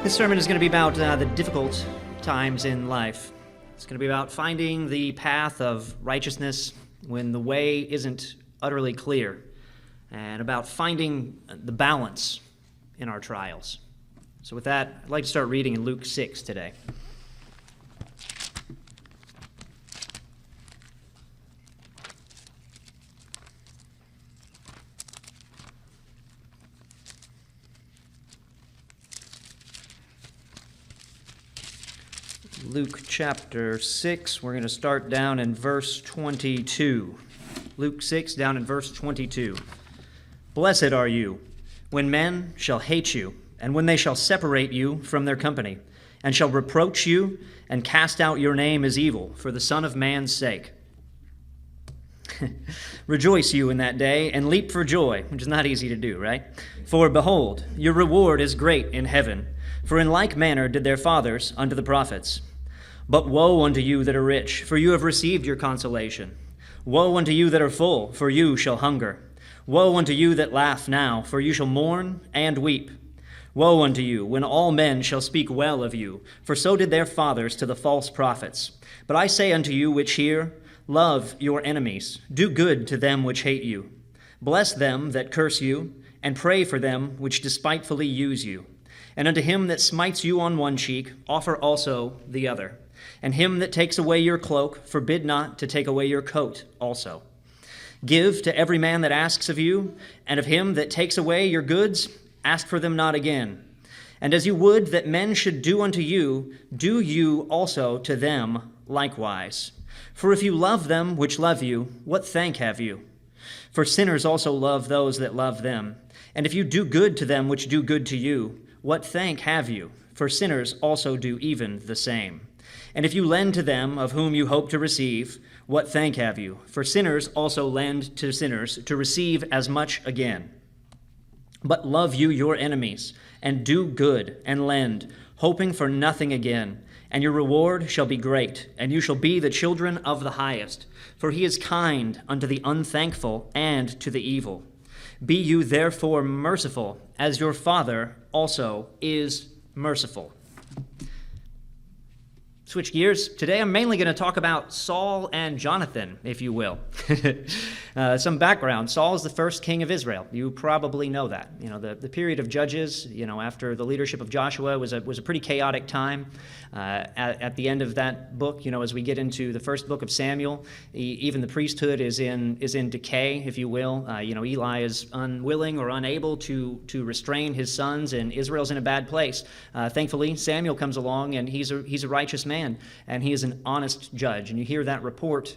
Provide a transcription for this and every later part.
This sermon is going to be about the difficult times in life. It's going to be about finding the path of righteousness when the way isn't utterly clear, and about finding the balance in our trials. So with that, I'd like to start reading in Luke 6 today. Luke chapter 6, we're going to start down in verse 22. Luke 6, down in verse 22. Blessed are you, when men shall hate you, and when they shall separate you from their company, and shall reproach you, and cast out your name as evil, for the Son of Man's sake. Rejoice you in that day, and leap for joy, which is not easy to do, right? For behold, your reward is great in heaven, for in like manner did their fathers unto the prophets. But woe unto you that are rich, for you have received your consolation. Woe unto you that are full, for you shall hunger. Woe unto you that laugh now, for you shall mourn and weep. Woe unto you, when all men shall speak well of you, for so did their fathers to the false prophets. But I say unto you which hear, love your enemies, do good to them which hate you. Bless them that curse you, and pray for them which despitefully use you. And unto him that smites you on one cheek, offer also the other. And him that takes away your cloak, forbid not to take away your coat also. Give to every man that asks of you, and of him that takes away your goods, ask for them not again. And as you would that men should do unto you, do you also to them likewise. For if you love them which love you, what thank have you? For sinners also love those that love them. And if you do good to them which do good to you, what thank have you? For sinners also do even the same. And if you lend to them of whom you hope to receive, what thank have you? For sinners also lend to sinners to receive as much again. But love you your enemies, and do good, and lend, hoping for nothing again. And your reward shall be great, and you shall be the children of the highest. For he is kind unto the unthankful and to the evil. Be you therefore merciful, as your Father also is merciful. Switch gears. Today I'm mainly going to talk about Saul and Jonathan, if you will. Some background. Saul is the first king of Israel. You probably know that. You know, the period of Judges, after the leadership of Joshua was a pretty chaotic time. At the end of that book, as we get into the first book of Samuel, even the priesthood is in decay, if you will. Eli is unwilling or unable to restrain his sons, and Israel's in a bad place. Thankfully, Samuel comes along, and he's a righteous man, and he is an honest judge. And you hear that report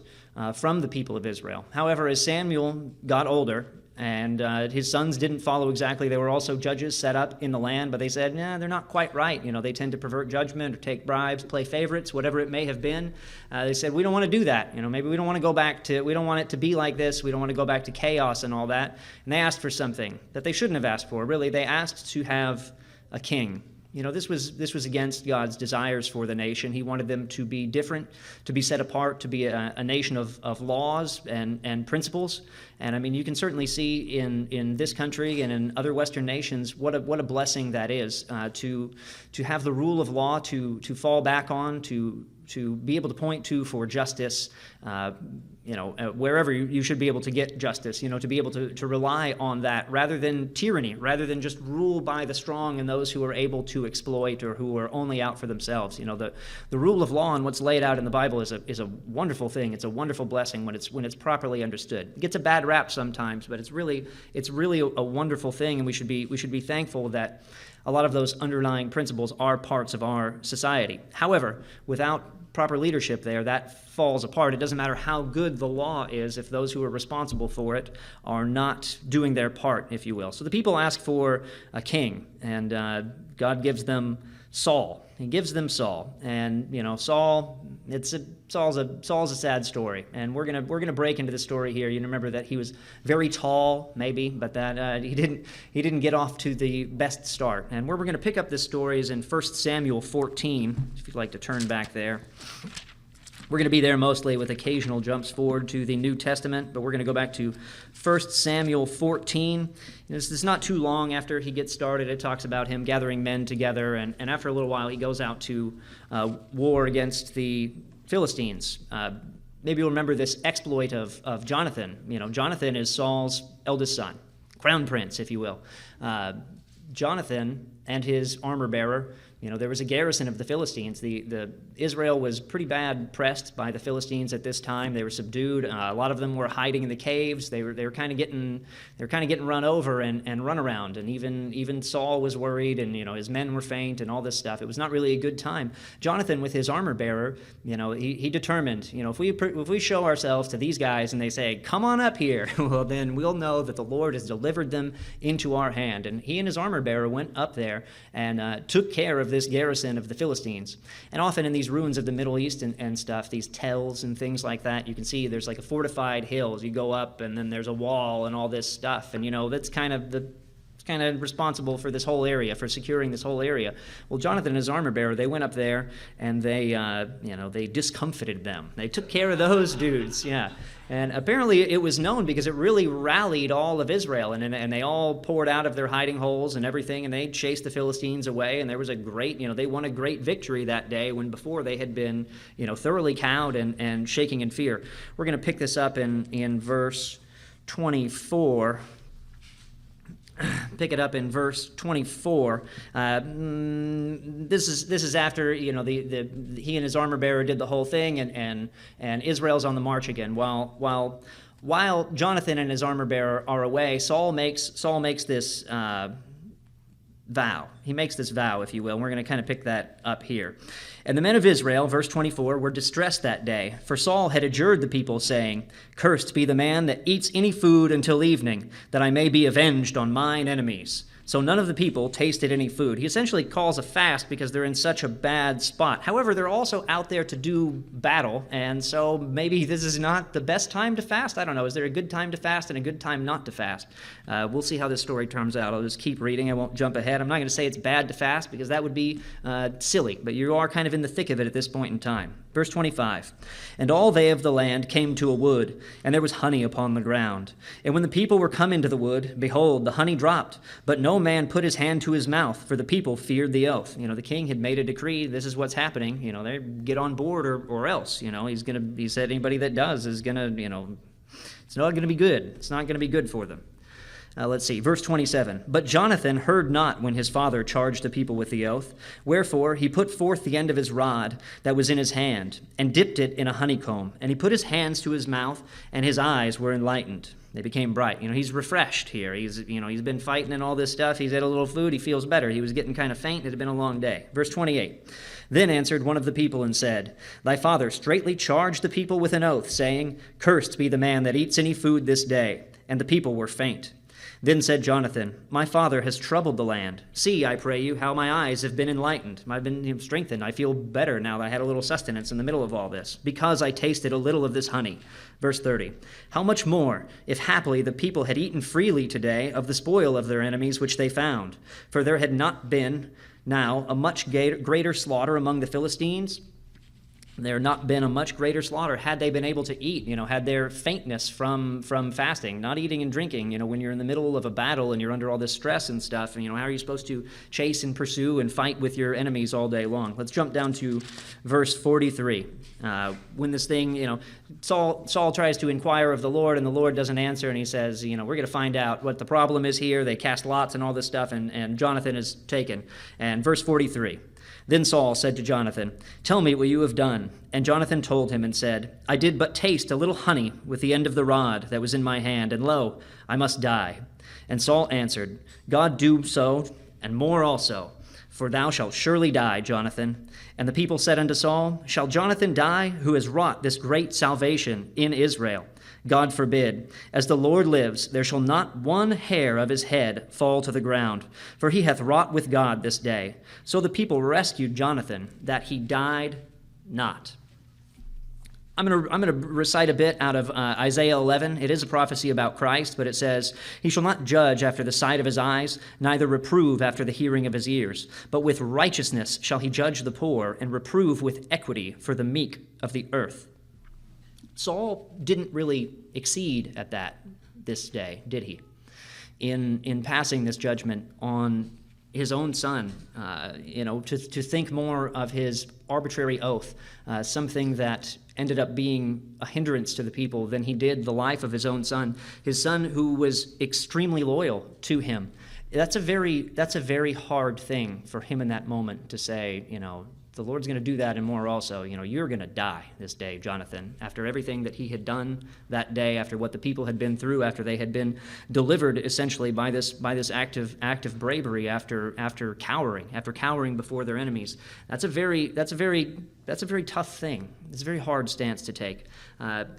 from the people of Israel. However, as Samuel got older, and his sons didn't follow exactly. They were also judges set up in the land, but they said, they're not quite right. They tend to pervert judgment or take bribes, play favorites, whatever it may have been. They said, we don't want to do that. Maybe we don't want to go back to, we don't want it to be like this. We don't want to go back to chaos and all that. And they asked for something that they shouldn't have asked for. Really, they asked to have a king. This was against God's desires for the nation. He wanted them to be different, to be set apart, to be a nation of laws and principles. And you can certainly see in this country and in other Western nations what a blessing that is, to have the rule of law to fall back on, to be able to point to for justice, wherever you should be able to get justice, to be able to rely on that rather than tyranny, rather than just rule by the strong and those who are able to exploit or who are only out for themselves. The rule of law and what's laid out in the Bible is a wonderful thing. It's a wonderful blessing when it's properly understood. It gets a bad rap sometimes, but it's really a wonderful thing, and we should be thankful that a lot of those underlying principles are parts of our society. However, without proper leadership there, that falls apart. It doesn't matter how good the law is if those who are responsible for it are not doing their part, if you will. So the people ask for a king, and God gives them Saul. He gives them Saul, and Saul. Saul's a sad story, and we're gonna break into the story here. You remember that he was very tall, maybe, but that he didn't get off to the best start. And where we're gonna pick up this story is in 1 Samuel 14. If you'd like to turn back there. We're going to be there mostly with occasional jumps forward to the New Testament, but we're going to go back to 1 Samuel 14. This is not too long after he gets started. It talks about him gathering men together, and after a little while he goes out to war against the Philistines. Maybe you'll remember this exploit of Jonathan. Jonathan is Saul's eldest son, crown prince, if you will. Jonathan and his armor bearer, there was a garrison of the Philistines. The Israel was pretty bad pressed by the Philistines at this time. They were subdued. A lot of them were hiding in the caves. They were kind of getting run over and run around. And even Saul was worried, and his men were faint and all this stuff. It was not really a good time. Jonathan, with his armor bearer, he determined, if we show ourselves to these guys and they say, "Come on up here," well, then we'll know that the Lord has delivered them into our hand. And he and his armor bearer went up there and took care of this garrison of the Philistines. And often in these ruins of the Middle East and stuff, these tells and things like that, you can see there's like a fortified hills. You go up and then there's a wall and all this stuff. And that's kind of responsible for this whole area, for securing this whole area. Well, Jonathan and his armor bearer, they went up there and they discomfited them. They took care of those dudes, yeah. And apparently it was known because it really rallied all of Israel, and they all poured out of their hiding holes and everything, and they chased the Philistines away, and there was a great, they won a great victory that day when before they had been, thoroughly cowed and shaking in fear. We're going to pick this up in verse 24. Pick it up in verse 24. This is after he and his armor bearer did the whole thing, and Israel's on the march again. While Jonathan and his armor bearer are away, Saul makes this vow. He makes this vow, if you will, and we're going to kind of pick that up here. And the men of Israel, verse 24, were distressed that day, for Saul had adjured the people, saying, "Cursed be the man that eats any food until evening, that I may be avenged on mine enemies." So none of the people tasted any food. He essentially calls a fast because they're in such a bad spot. However, they're also out there to do battle, and so maybe this is not the best time to fast. I don't know. Is there a good time to fast and a good time not to fast? We'll see how this story turns out. I'll just keep reading. I won't jump ahead. I'm not going to say it's bad to fast because that would be silly, but you are kind of in the thick of it at this point in time. Verse 25, "And all they of the land came to a wood, and there was honey upon the ground. And when the people were come into the wood, behold, the honey dropped, but no man put his hand to his mouth, for the people feared the oath." The king had made a decree, this is what's happening, they get on board or else, he said anybody that does is going to, it's not going to be good. It's not going to be good for them. Let's see, verse 27. "But Jonathan heard not when his father charged the people with the oath. Wherefore he put forth the end of his rod that was in his hand, and dipped it in a honeycomb. And he put his hands to his mouth, and his eyes were enlightened." They became bright. He's refreshed here. He's been fighting and all this stuff. He's had a little food. He feels better. He was getting kind of faint. It had been a long day. Verse 28. "Then answered one of the people and said, Thy father straitly charged the people with an oath, saying, Cursed be the man that eats any food this day. And the people were faint. Then said Jonathan, My father has troubled the land. See, I pray you, how my eyes have been enlightened. I've been strengthened. I feel better now that I had a little sustenance in the middle of all this, because I tasted a little of this honey." Verse 30. "How much more, if happily the people had eaten freely today of the spoil of their enemies which they found? For there had not been now a much greater slaughter among the Philistines. There had not been a much greater slaughter had they been able to eat, had their faintness from fasting, not eating and drinking, when you're in the middle of a battle and you're under all this stress and stuff, how are you supposed to chase and pursue and fight with your enemies all day long? Let's jump down to verse 43. When this thing, Saul tries to inquire of the Lord, and the Lord doesn't answer, and he says, we're going to find out what the problem is here. They cast lots and all this stuff, and Jonathan is taken. And verse 43. "Then Saul said to Jonathan, Tell me what you have done. And Jonathan told him and said, I did but taste a little honey with the end of the rod that was in my hand, and lo, I must die. And Saul answered, God do so, and more also, for thou shalt surely die, Jonathan. And the people said unto Saul, Shall Jonathan die, who has wrought this great salvation in Israel? God forbid. As the Lord lives, there shall not one hair of his head fall to the ground, for he hath wrought with God this day. So the people rescued Jonathan, that he died not." I'm going to recite a bit out of Isaiah 11. It is a prophecy about Christ, but it says, "He shall not judge after the sight of his eyes, neither reprove after the hearing of his ears. But with righteousness shall he judge the poor, and reprove with equity for the meek of the earth." Saul didn't really exceed at that this day, did he? In passing this judgment on his own son, to think more of his arbitrary oath, something that ended up being a hindrance to the people, than he did the life of his own son who was extremely loyal to him. That's a very hard thing for him in that moment to say, the Lord's going to do that and more also. You're going to die this day, Jonathan, after everything that he had done that day, after what the people had been through, after they had been delivered essentially by this act of bravery, after cowering before their enemies. That's a very tough thing. It's a very hard stance to take.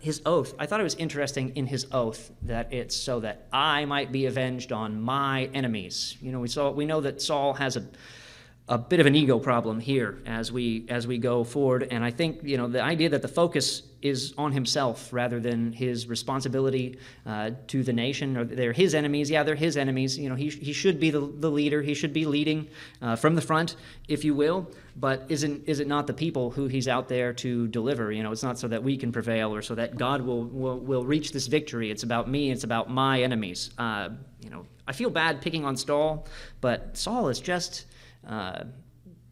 His oath, I thought it was interesting in his oath that it's so that I might be avenged on my enemies. We know that Saul has a bit of an ego problem here as we go forward, and I think the idea that the focus is on himself rather than his responsibility to the nation, or they're his enemies. Yeah, they're his enemies. He should be the leader. He should be leading from the front, if you will. But is it not the people who he's out there to deliver? It's not so that we can prevail or so that God will reach this victory. It's about me. It's about my enemies. I feel bad picking on Saul, but Saul is just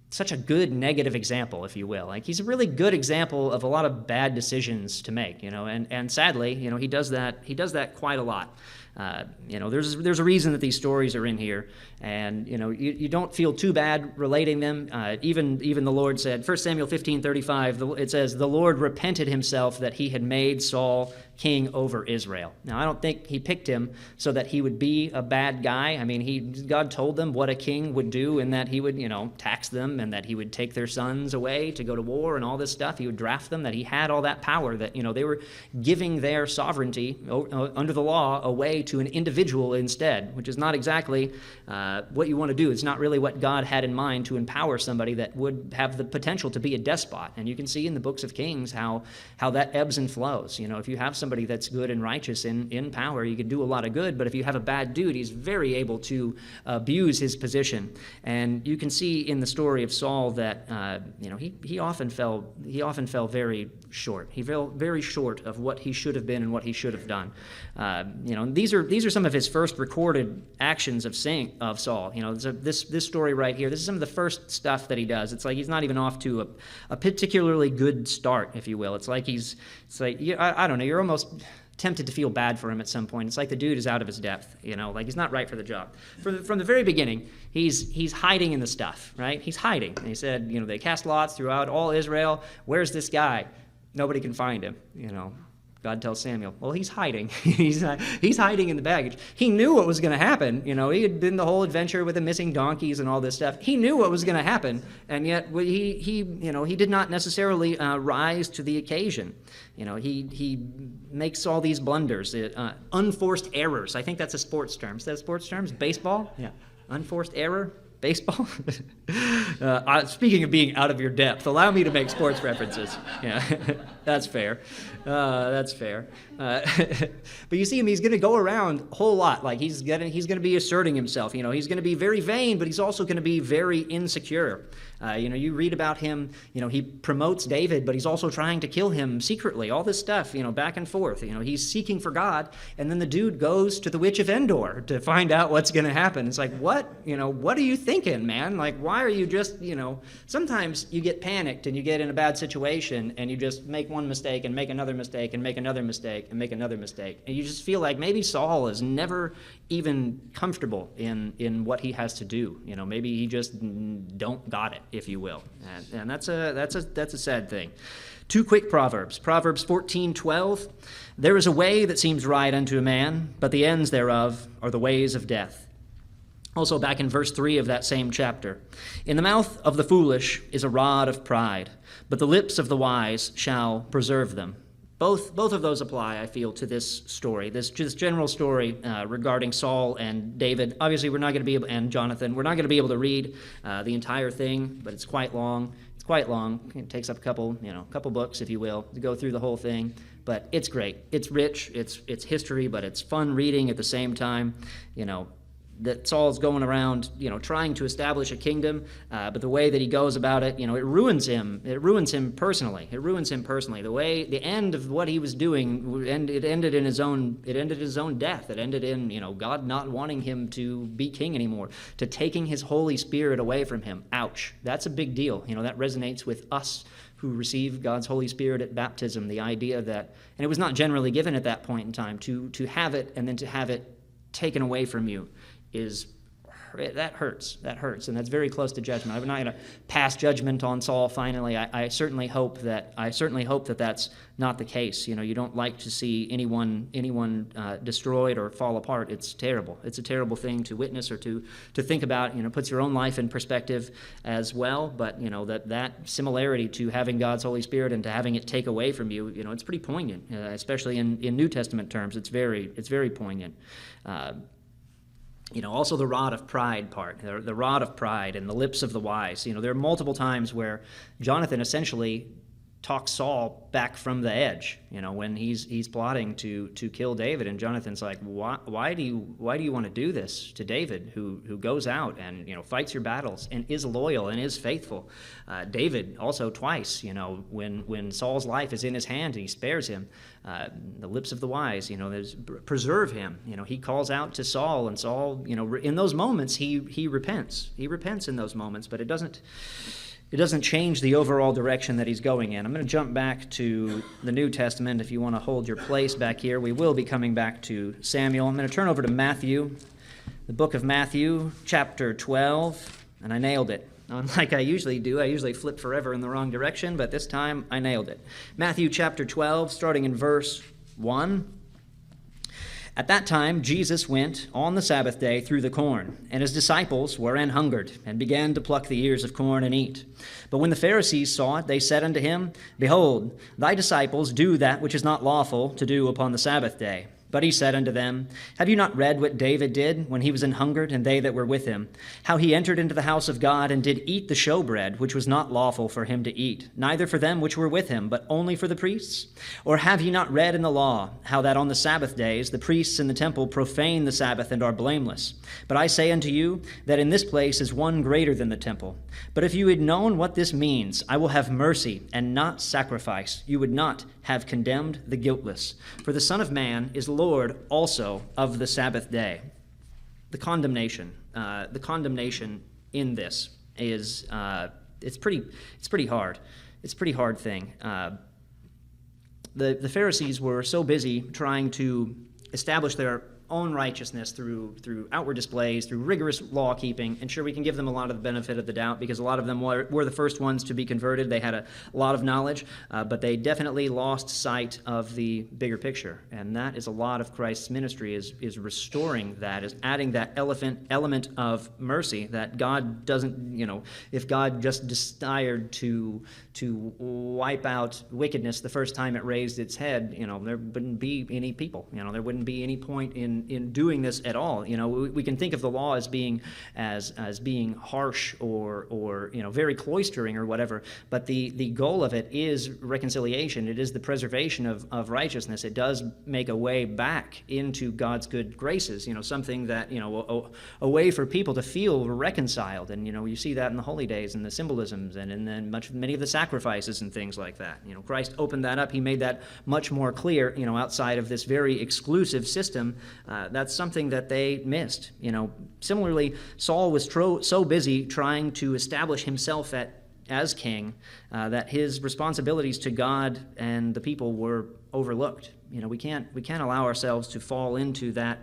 such a good negative example, if you will. Like, he's a really good example of a lot of bad decisions to make, and sadly, he does that quite a lot. There's a reason that these stories are in here, and you don't feel too bad relating them. Even the Lord said, 1 Samuel 15:35, it says, "The Lord repented himself that he had made Saul king over Israel." Now, I don't think he picked him so that he would be a bad guy. I mean, God told them what a king would do, and that he would, tax them, and that he would take their sons away to go to war and all this stuff. He would draft them, that he had all that power, that, they were giving their sovereignty under the law away to an individual instead, which is not exactly what you want to do. It's not really what God had in mind, to empower somebody that would have the potential to be a despot. And you can see in the books of Kings how that ebbs and flows. If you have somebody that's good and righteous in power, you can do a lot of good, but if you have a bad dude, he's very able to abuse his position. And you can see in the story of Saul that he often fell very short. He fell very short of what he should have been and what he should have done. These are some of his first recorded actions of Saul. This story right here, this is some of the first stuff that he does. It's like he's not even off to a particularly good start, if you will. It's like I don't know, you're almost tempted to feel bad for him at some point. It's like the dude is out of his depth, like he's not right for the job. From the very beginning, he's hiding in the stuff, right? He's hiding. And he said, they cast lots throughout all Israel. Where's this guy? Nobody can find him, God tells Samuel, well, he's hiding. he's hiding in the baggage. He knew what was going to happen. He had been the whole adventure with the missing donkeys and all this stuff. He knew what was going to happen, and yet he did not necessarily rise to the occasion. He makes all these blunders, unforced errors. I think that's a sports term. Is that a sports term? Baseball? Yeah. Unforced error? Baseball? Speaking of being out of your depth, allow me to make sports references. Yeah, that's fair. That's fair. But you see him; he's going to go around a whole lot. Like he's going to be asserting himself. He's going to be very vain, but he's also going to be very insecure. You read about him. He promotes David, but he's also trying to kill him secretly. All this stuff. Back and forth. He's seeking for God, and then the dude goes to the witch of Endor to find out what's going to happen. It's like, what? What are you thinking, man? Like, why are you just? Sometimes you get panicked and you get in a bad situation, and you just make one mistake and make another mistake and make another mistake and make another mistake, and you just feel like maybe Saul is never even comfortable in what he has to do. Maybe he just don't got it, if you will, and that's a sad thing. Two quick proverbs. Proverbs 14:12. There is a way that seems right unto a man, but the ends thereof are the ways of death. Also back in verse 3 of that same chapter. In the mouth of the foolish is a rod of pride, but the lips of the wise shall preserve them. Both of those apply, I feel, to this story, this general story regarding Saul and David. Obviously, we're not going to be able, and Jonathan, we're not going to be able to read the entire thing, but it's quite long. It's quite long. It takes up a couple books, if you will, to go through the whole thing. But it's great. It's rich. It's history, but it's fun reading at the same time. That Saul's going around, trying to establish a kingdom, but the way that he goes about it, it ruins him. It ruins him personally. The end of what he was doing, it ended in his own death. It ended in, God not wanting him to be king anymore, to taking his Holy Spirit away from him. Ouch. That's a big deal. That resonates with us who receive God's Holy Spirit at baptism. The idea that, and it was not generally given at that point in time, to have it and then to have it taken away from you. That hurts, and that's very close to judgment. I'm not going to pass judgment on Saul. Finally, I certainly hope that that's not the case. You don't like to see anyone destroyed or fall apart. It's terrible. It's a terrible thing to witness or to think about. Puts your own life in perspective as well. But that similarity to having God's Holy Spirit and to having it take away from you, it's pretty poignant, especially in New Testament terms. It's very poignant. Also the rod of pride part, the rod of pride and the lips of the wise. There are multiple times where Jonathan essentially talks Saul back from the edge, when he's plotting to kill David, and Jonathan's like, why do you want to do this to David, who goes out and fights your battles and is loyal and is faithful? David also twice, when Saul's life is in his hand and he spares him, the lips of the wise, preserve him. He calls out to Saul, and Saul, in those moments he repents. He repents in those moments, but it doesn't change the overall direction that he's going in. I'm going to jump back to the New Testament. If you want to hold your place back here, we will be coming back to Samuel. I'm going to turn over to Matthew, the book of Matthew, chapter 12, and I nailed it. Unlike I usually do, I usually flip forever in the wrong direction, but this time I nailed it. Matthew chapter 12, starting in verse 1. At that time, Jesus went on the Sabbath day through the corn, and his disciples were an hungered, and began to pluck the ears of corn and eat. But when the Pharisees saw it, they said unto him, Behold, thy disciples do that which is not lawful to do upon the Sabbath day. But he said unto them, Have you not read what David did when he was an hungered, and they that were with him? How he entered into the house of God, and did eat the showbread, which was not lawful for him to eat, neither for them which were with him, but only for the priests? Or have ye not read in the law, how that on the Sabbath days the priests in the temple profane the Sabbath, and are blameless? But I say unto you, that in this place is one greater than the temple. But if you had known what this means, I will have mercy, and not sacrifice, you would not have condemned the guiltless. For the Son of Man is Lord also of the Sabbath day. The condemnation in this is it's pretty hard. It's a pretty hard thing. The Pharisees were so busy trying to establish their own righteousness through outward displays, through rigorous law keeping. And sure, we can give them a lot of the benefit of the doubt because a lot of them were the first ones to be converted. They had a lot of knowledge, but they definitely lost sight of the bigger picture. And that is a lot of Christ's ministry is restoring that, is adding that element of mercy that God doesn't, if God just desired to wipe out wickedness the first time it raised its head, there wouldn't be any people. There wouldn't be any point in doing this at all. We can think of the law as being harsh or very cloistering or whatever, but the goal of it is reconciliation. It is the preservation of righteousness. It does make a way back into God's good graces, something that, a way for people to feel reconciled. And, you see that in the holy days and the symbolisms and then many of the sacrifices and things like that. Christ opened that up. He made that much more clear, outside of this very exclusive system. That's something that they missed. Similarly, Saul was so busy trying to establish himself as king that his responsibilities to God and the people were overlooked. We can't allow ourselves to fall into that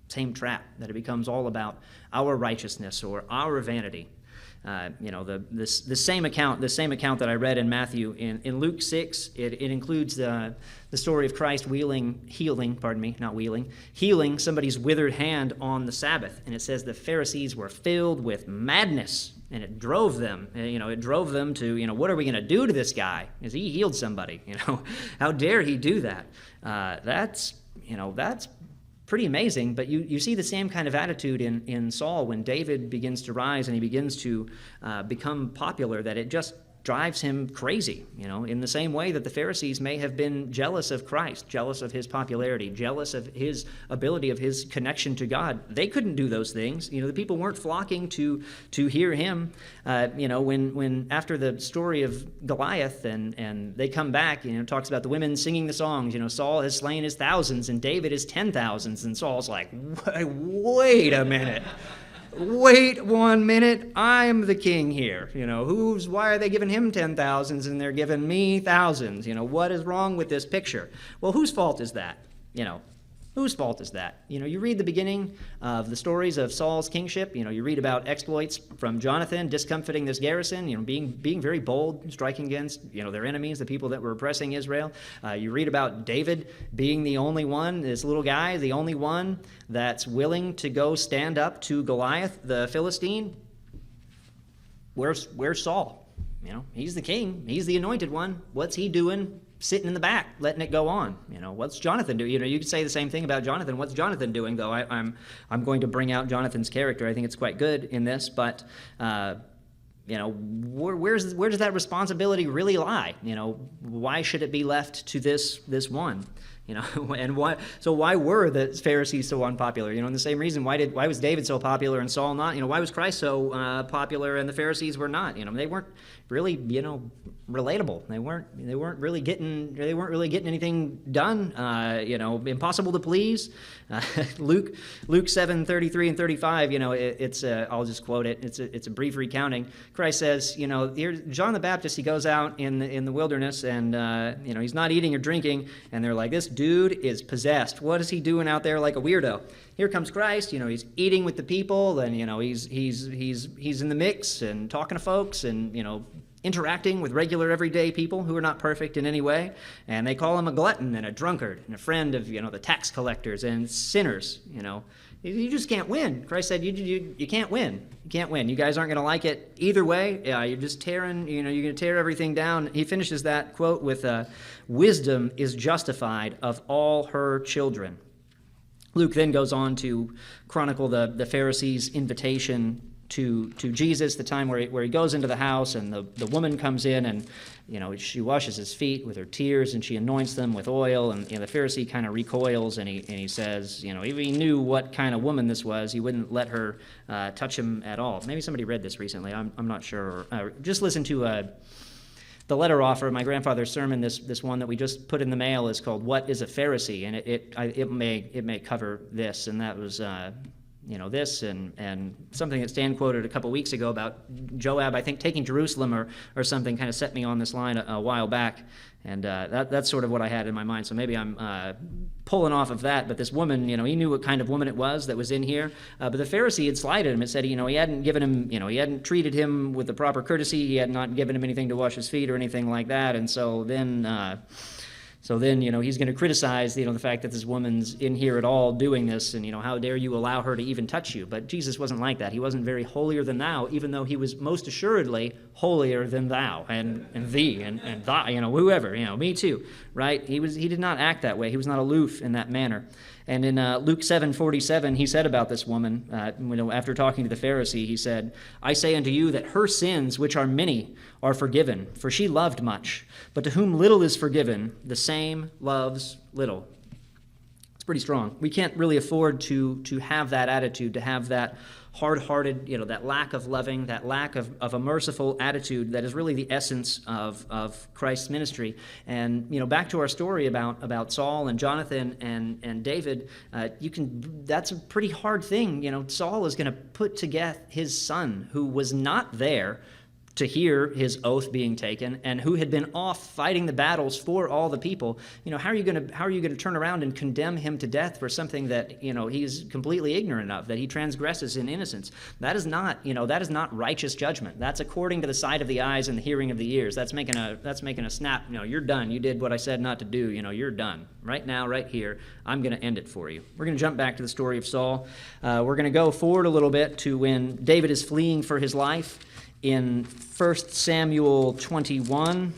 same trap that it becomes all about our righteousness or our vanity. The same account that I read in Matthew in Luke 6, it includes the story of Christ healing somebody's withered hand on the Sabbath, and it says the Pharisees were filled with madness, and it drove them. To what are we going to do to this guy? As he healed somebody, how dare he do that? That's pretty amazing. But you see the same kind of attitude in Saul when David begins to rise and he begins to become popular, that it just drives him crazy, in the same way that the Pharisees may have been jealous of Christ, jealous of his popularity, jealous of his ability, of his connection to God. They couldn't do those things. The people weren't flocking to hear him. When after the story of Goliath and they come back, it talks about the women singing the songs, Saul has slain his thousands and David his 10,000s, and Saul's like, wait a minute. Wait 1 minute, I'm the king here. Why are they giving him 10,000s and they're giving me thousands? What is wrong with this picture? Well, whose fault is that? Whose fault is that? You read the beginning of the stories of Saul's kingship. You read about exploits from Jonathan discomfiting this garrison, being very bold, striking against, their enemies, the people that were oppressing Israel. You read about David being the only one, this little guy, the only one that's willing to go stand up to Goliath, the Philistine. Where's Saul? He's the king. He's the anointed one. What's he doing? Sitting in the back, letting it go on. What's Jonathan doing? You could say the same thing about Jonathan. What's Jonathan doing, though? I'm going to bring out Jonathan's character. I think it's quite good in this, but where does that responsibility really lie? Why should it be left to this one? And why? So why were the Pharisees so unpopular? In the same reason, why was David so popular and Saul not? Why was Christ so popular and the Pharisees were not? They weren't really, relatable. They weren't really getting anything done. Impossible to please. Luke 7:33 and 35. It's I'll just quote it. It's a brief recounting. Christ says, here John the Baptist, he goes out in the wilderness and he's not eating or drinking, and they're like, this dude is possessed. What is he doing out there like a weirdo? Here comes Christ. He's eating with the people, and he's in the mix and talking to folks, and interacting with regular everyday people who are not perfect in any way, and they call him a glutton and a drunkard and a friend of the tax collectors and sinners. You just can't win. Christ said you can't win. You can't win. You guys aren't going to like it either way. You're just tearing. You're going to tear everything down. He finishes that quote with, "Wisdom is justified of all her children." Luke then goes on to chronicle the Pharisees' invitation to Jesus, the time where he goes into the house and the woman comes in and she washes his feet with her tears and she anoints them with oil, and the Pharisee kind of recoils and he says, if he knew what kind of woman this was, he wouldn't let her touch him at all. Maybe somebody read this recently. I'm not sure. Just listen to the letter offer, my grandfather's sermon. This one that we just put in the mail is called "What is a Pharisee?" and it may cover this, and that was this and something that Stan quoted a couple weeks ago about Joab, I think, taking Jerusalem or something, kind of set me on this line a while back, and that's sort of what I had in my mind. So maybe I'm pulling off of that. But this woman, he knew what kind of woman it was that was in here. But the Pharisee had slighted him. It said, he hadn't given him, he hadn't treated him with the proper courtesy. He had not given him anything to wash his feet or anything like that. And so then he's going to criticize, the fact that this woman's in here at all doing this, and, how dare you allow her to even touch you? But Jesus wasn't like that. He wasn't very holier than thou, even though he was most assuredly holier than thou and thee and thy, whoever, me too, right? He did not act that way. He was not aloof in that manner. And in Luke 7:47, he said about this woman, after talking to the Pharisee, he said, "I say unto you that her sins, which are many, are forgiven, for she loved much. But to whom little is forgiven, the same loves little." It's pretty strong. We can't really afford to have that attitude, to have that hard-hearted, that lack of loving, that lack of a merciful attitude that is really the essence of Christ's ministry. And, back to our story about Saul and Jonathan and David, that's a pretty hard thing. Saul is going to put to death his son, who was not there to hear his oath being taken, and who had been off fighting the battles for all the people. How are you going to turn around and condemn him to death for something that he's completely ignorant of, that he transgresses in innocence? That is not righteous judgment. That's according to the sight of the eyes and the hearing of the ears. That's making a snap. You're done. You did what I said not to do. You're done. Right now, right here, I'm going to end it for you. We're going to jump back to the story of Saul. We're going to go forward a little bit to when David is fleeing for his life. In 1 Samuel 21,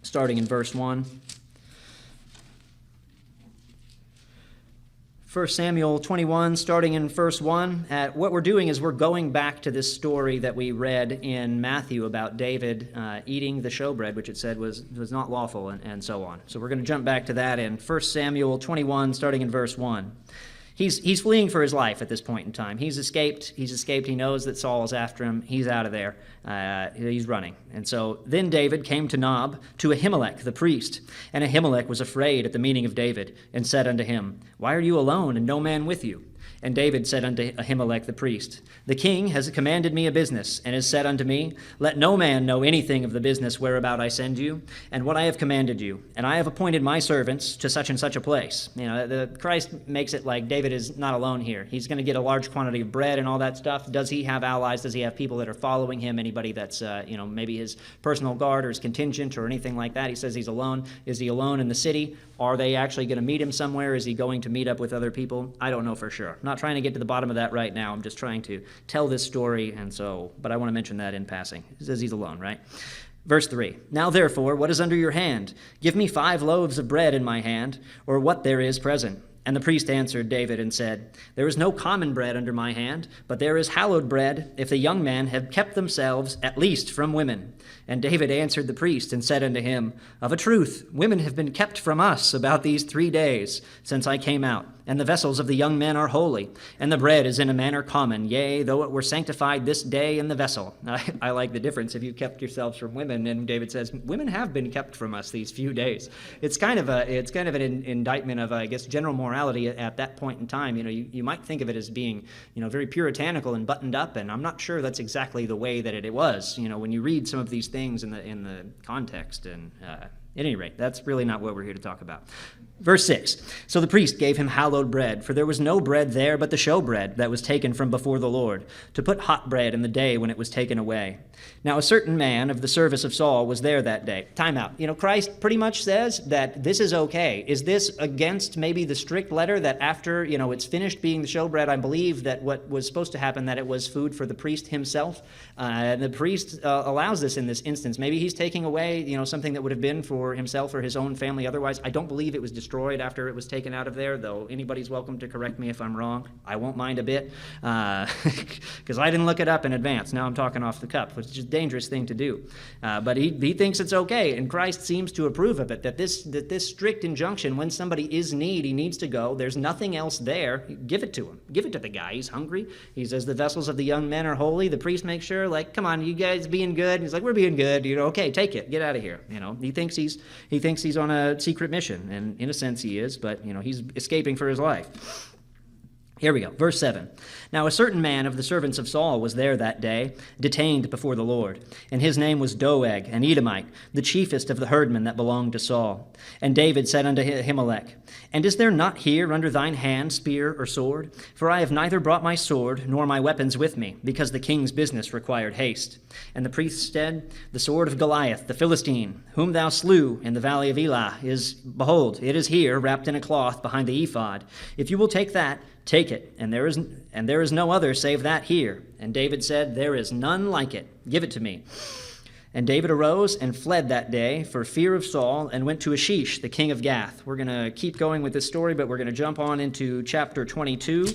starting in verse 1. 1 Samuel 21, starting in verse 1. What we're doing is we're going back to this story that we read in Matthew about David eating the showbread, which it said was not lawful, and so on. So we're going to jump back to that in 1 Samuel 21, starting in verse 1. He's fleeing for his life at this point in time. He's escaped. He knows that Saul is after him. He's out of there. He's running. And so then David came to Nob, to Ahimelech the priest. And Ahimelech was afraid at the meeting of David, and said unto him, Why are you alone, and no man with you? And David said unto Ahimelech the priest, The king has commanded me a business, and has said unto me, Let no man know anything of the business whereabout I send you, and what I have commanded you. And I have appointed my servants to such and such a place. Christ makes it like David is not alone here. He's going to get a large quantity of bread and all that stuff. Does he have allies? Does he have people that are following him? Anybody that's, maybe his personal guard or his contingent or anything like that? He says he's alone. Is he alone in the city? Are they actually going to meet him somewhere? Is he going to meet up with other people? I don't know for sure. I'm not trying to get to the bottom of that right now. I'm just trying to tell this story, but I want to mention that in passing. He says he's alone, right? Verse 3, Now therefore, what is under your hand? Give me 5 loaves of bread in my hand, or what there is present. And the priest answered David and said, There is no common bread under my hand, but there is hallowed bread, if the young men have kept themselves at least from women. And David answered the priest and said unto him, Of a truth, women have been kept from us about these 3 days since I came out, and the vessels of the young men are holy, and the bread is in a manner common, yea, though it were sanctified this day in the vessel. I like the difference. If you kept yourselves from women, and David says, women have been kept from us these few days. It's kind of an indictment of, I guess, general morality at that point in time. You might think of it as being, very puritanical and buttoned up, and I'm not sure that's exactly the way that it was. When you read some of these things in the context, and at any rate, that's really not what we're here to talk about. Verse 6, So the priest gave him hallowed bread, for there was no bread there but the showbread that was taken from before the Lord, to put hot bread in the day when it was taken away. Now a certain man of the service of Saul was there that day. Time out. Christ pretty much says that this is okay. Is this against maybe the strict letter that after, it's finished being the showbread? I believe that what was supposed to happen, that it was food for the priest himself. And the priest allows this in this instance. Maybe he's taking away, something that would have been for himself or his own family otherwise. I don't believe it was destroyed after it was taken out of there, though anybody's welcome to correct me if I'm wrong. I won't mind a bit, because I didn't look it up in advance. Now I'm talking off the cuff, which is a dangerous thing to do. But he thinks it's okay, and Christ seems to approve of it, that this strict injunction, when somebody is in need, he needs to go, there's nothing else there, give it to him. Give it to the guy. He's hungry. He says the vessels of the young men are holy. The priest makes sure, come on, you guys being good. He's like, we're being good. Okay, take it. Get out of here. He thinks he's on a secret mission, and in a sense he is, but he's escaping for his life. Here we go, verse 7. Now a certain man of the servants of Saul was there that day, detained before the Lord, and his name was Doeg, an Edomite, the chiefest of the herdmen that belonged to Saul. And David said unto Ahimelech, And is there not here under thine hand spear or sword? For I have neither brought my sword nor my weapons with me, because the king's business required haste. And the priest said, The sword of Goliath, the Philistine, whom thou slew in the valley of Elah, behold, it is here, wrapped in a cloth behind the ephod. If you will take that, take it, and there is no other save that here. And David said, There is none like it. Give it to me. And David arose and fled that day for fear of Saul, and went to Achish, the king of Gath. We're going to keep going with this story, but we're going to jump on into chapter 22,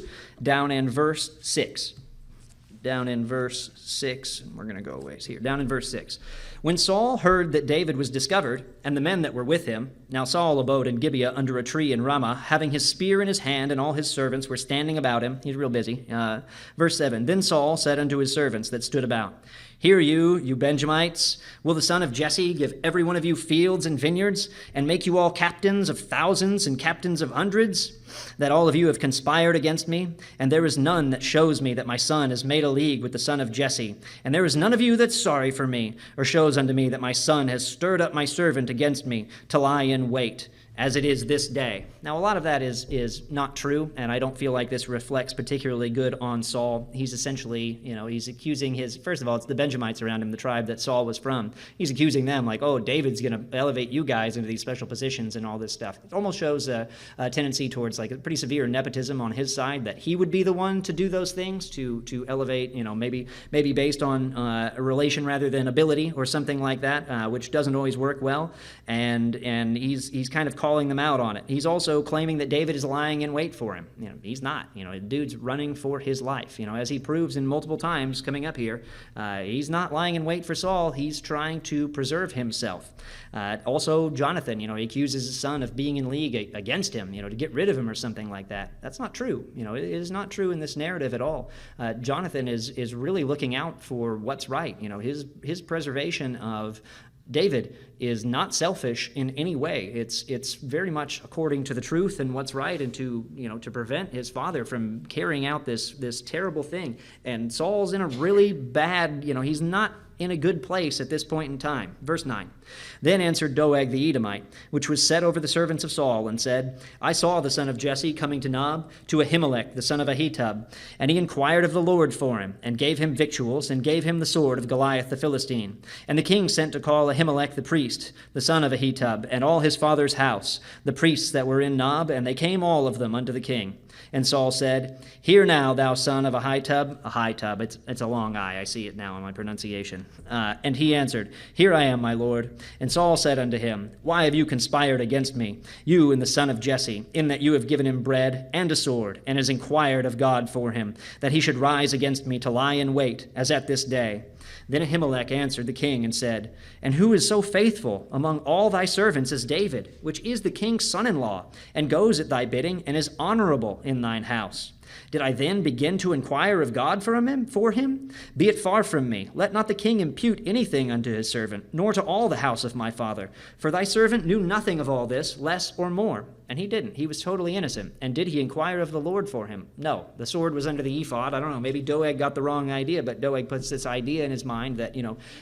down in verse 6. Down in verse 6, we're going to go a ways here. Down in verse 6. When Saul heard that David was discovered, and the men that were with him, now Saul abode in Gibeah under a tree in Ramah, having his spear in his hand, and all his servants were standing about him. He's real busy. Verse 7, Then Saul said unto his servants that stood about, Hear you Benjamites, will the son of Jesse give every one of you fields and vineyards, and make you all captains of thousands and captains of hundreds? That all of you have conspired against me, and there is none that shows me that my son has made a league with the son of Jesse. And there is none of you that's sorry for me, or shows unto me that my son has stirred up my servant against me to lie in wait, as it is this day. Now, a lot of that is not true, and I don't feel like this reflects particularly good on Saul. He's essentially, he's accusing first of all, it's the Benjamites around him, the tribe that Saul was from. He's accusing them like, oh, David's going to elevate you guys into these special positions and all this stuff. It almost shows a tendency towards like a pretty severe nepotism on his side, that he would be the one to do those things, to elevate, maybe based on a relation rather than ability or something like that, which doesn't always work well. And he's kind of calling them out on it. He's also claiming that David is lying in wait for him. He's not. The dude's running for his life. As he proves in multiple times coming up here, he's not lying in wait for Saul. He's trying to preserve himself. Also, Jonathan, he accuses his son of being in league against him, to get rid of him or something like that. That's not true. It is not true in this narrative at all. Jonathan is really looking out for what's right. His preservation of David is not selfish in any way. It's very much according to the truth and what's right, and to prevent his father from carrying out this terrible thing. And Saul's in a really bad, he's not in a good place at this point in time. Verse 9. Then answered Doeg the Edomite, which was set over the servants of Saul, and said, I saw the son of Jesse coming to Nob, to Ahimelech the son of Ahitub, and he inquired of the Lord for him, and gave him victuals, and gave him the sword of Goliath the Philistine. And the king sent to call Ahimelech the priest, the son of Ahitub, and all his father's house, the priests that were in Nob, and they came all of them unto the king. And Saul said, Hear now, thou son of Ahitub. It's a long I see it now in my pronunciation. And he answered, Here I am, my lord. And Saul said unto him, Why have you conspired against me, you and the son of Jesse, in that you have given him bread and a sword, and has inquired of God for him, that he should rise against me to lie in wait, as at this day? Then Ahimelech answered the king and said, And who is so faithful among all thy servants as David, which is the king's son-in-law, and goes at thy bidding, and is honorable in thine house? Did I then begin to inquire of God for him? Be it far from me. Let not the king impute anything unto his servant, nor to all the house of my father. For thy servant knew nothing of all this, less or more. And he didn't. He was totally innocent. And did he inquire of the Lord for him? No. The sword was under the ephod. I don't know. Maybe Doeg got the wrong idea, but Doeg puts this idea in his mind that,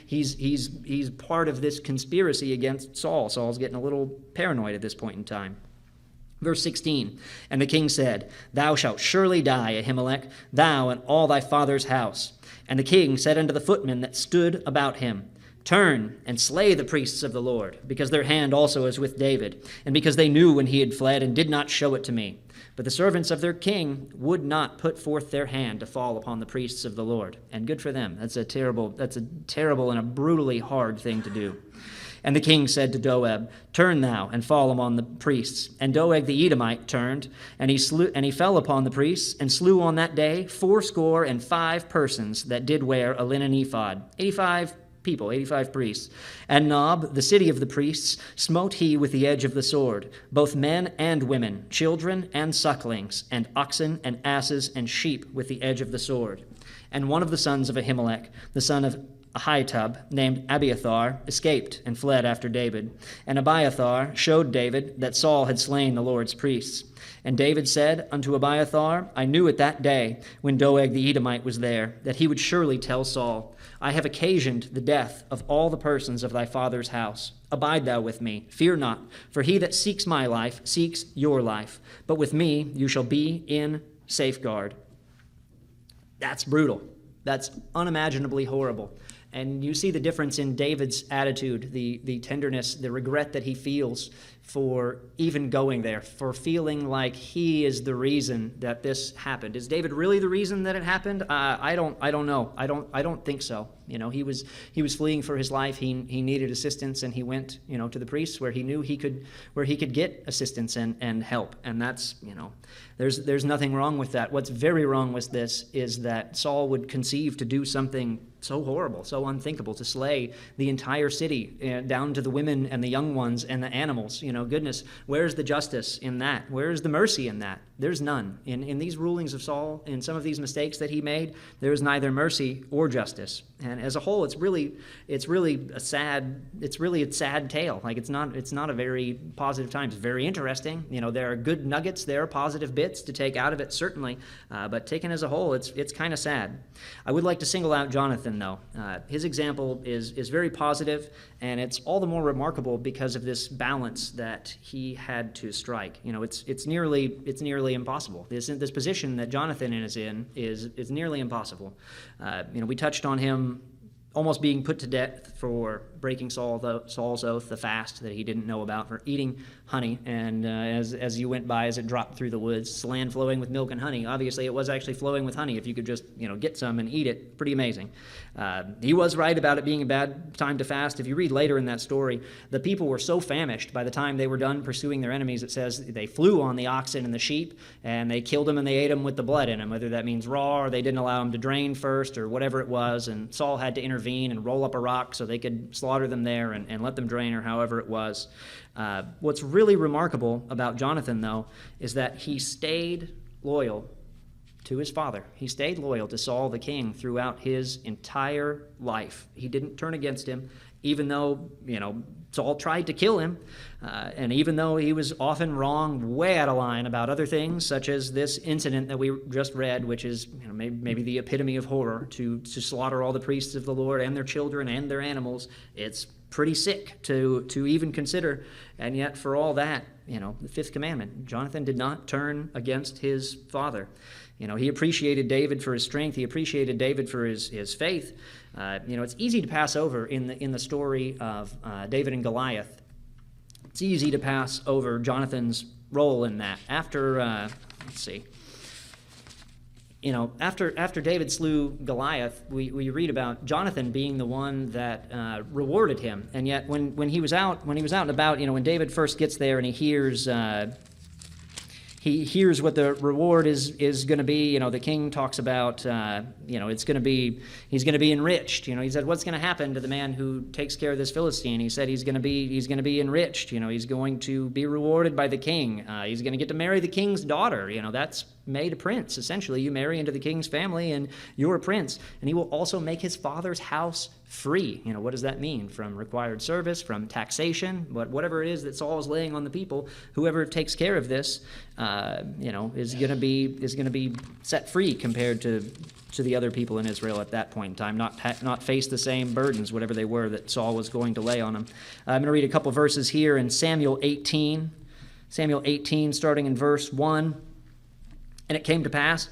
he's part of this conspiracy against Saul. Saul's getting a little paranoid at this point in time. Verse 16, And the king said, Thou shalt surely die, Ahimelech, thou and all thy father's house. And the king said unto the footmen that stood about him, Turn and slay the priests of the Lord, because their hand also is with David, and because they knew when he had fled, and did not show it to me. But the servants of their king would not put forth their hand to fall upon the priests of the Lord. And good for them. That's a terrible and a brutally hard thing to do. And the king said to Doeg, Turn thou, and fall among the priests. And Doeg the Edomite turned, and he fell upon the priests, and slew on that day 85 persons that did wear a linen ephod. 85 people, 85 priests. And Nob, the city of the priests, smote he with the edge of the sword, both men and women, children and sucklings, and oxen and asses and sheep with the edge of the sword. And one of the sons of Ahimelech, the son of Ahitub, named Abiathar, escaped and fled after David. And Abiathar showed David that Saul had slain the Lord's priests. And David said unto Abiathar, I knew at that day, when Doeg the Edomite was there, that he would surely tell Saul, I have occasioned the death of all the persons of thy father's house. Abide thou with me, fear not, for he that seeks my life seeks your life. But with me you shall be in safeguard. That's brutal. That's unimaginably horrible. And you see the difference in David's attitude, the tenderness, the regret that he feels for even going there, for feeling like he is the reason that this happened. Is David really the reason that it happened? I don't know. I don't think so. He was fleeing for his life. He needed assistance, and he went, to the priests where he knew he could get assistance and help. And that's, there's nothing wrong with that. What's very wrong with this is that Saul would conceive to do something so horrible, so unthinkable, to slay the entire city, down to the women and the young ones and the animals. Goodness, where's the justice in that? Where's the mercy in that? There's none. In these rulings of Saul, in some of these mistakes that he made, there is neither mercy or justice. And as a whole, it's really a sad tale. Like it's not a very positive time. It's very interesting. There are good nuggets, there are positive bits to take out of it, certainly. But taken as a whole, it's kind of sad. I would like to single out Jonathan, though. His example is very positive, and it's all the more remarkable because of this balance that he had to strike. It's nearly impossible. This position that Jonathan is in is nearly impossible. We touched on him almost being put to death for breaking Saul's oath, the fast that he didn't know about, for eating honey. And as you went by, as it dropped through the woods, it's land flowing with milk and honey. Obviously, it was actually flowing with honey. If you could just get some and eat it, pretty amazing. He was right about it being a bad time to fast. If you read later in that story, the people were so famished by the time they were done pursuing their enemies. It says they flew on the oxen and the sheep, and they killed them and they ate them with the blood in them, whether that means raw or they didn't allow them to drain first or whatever it was. And Saul had to intervene and roll up a rock so they could slaughter them there and let them drain, or however it was. What's really remarkable about Jonathan, though, is that he stayed loyal to his father. He stayed loyal to Saul the king throughout his entire life. He didn't turn against him, even though, Saul tried to kill him, and even though he was often wrong, way out of line about other things, such as this incident that we just read, which is maybe the epitome of horror, to slaughter all the priests of the Lord and their children and their animals. It's pretty sick to even consider, and yet for all that, the fifth commandment, Jonathan did not turn against his father. He appreciated David for his strength. He appreciated David for his faith. It's easy to pass over in the story of David and Goliath. It's easy to pass over Jonathan's role in that. After David slew Goliath, we read about Jonathan being the one that rewarded him. And yet, when he was out and about, when David first gets there and he hears what the reward is going to be. The king talks about, he's going to be enriched. He said, what's going to happen to the man who takes care of this Philistine? He said he's going to be enriched. He's going to be rewarded by the king. He's going to get to marry the king's daughter. That's made a prince. Essentially, you marry into the king's family and you're a prince. And he will also make his father's house free. What does that mean? From required service, from taxation, whatever it is that Saul is laying on the people, whoever takes care of this, is going to be set free compared to the other people in Israel at that point in time, not face the same burdens, whatever they were, that Saul was going to lay on them. I'm going to read a couple verses here in Samuel 18, starting in verse 1. And it came to pass,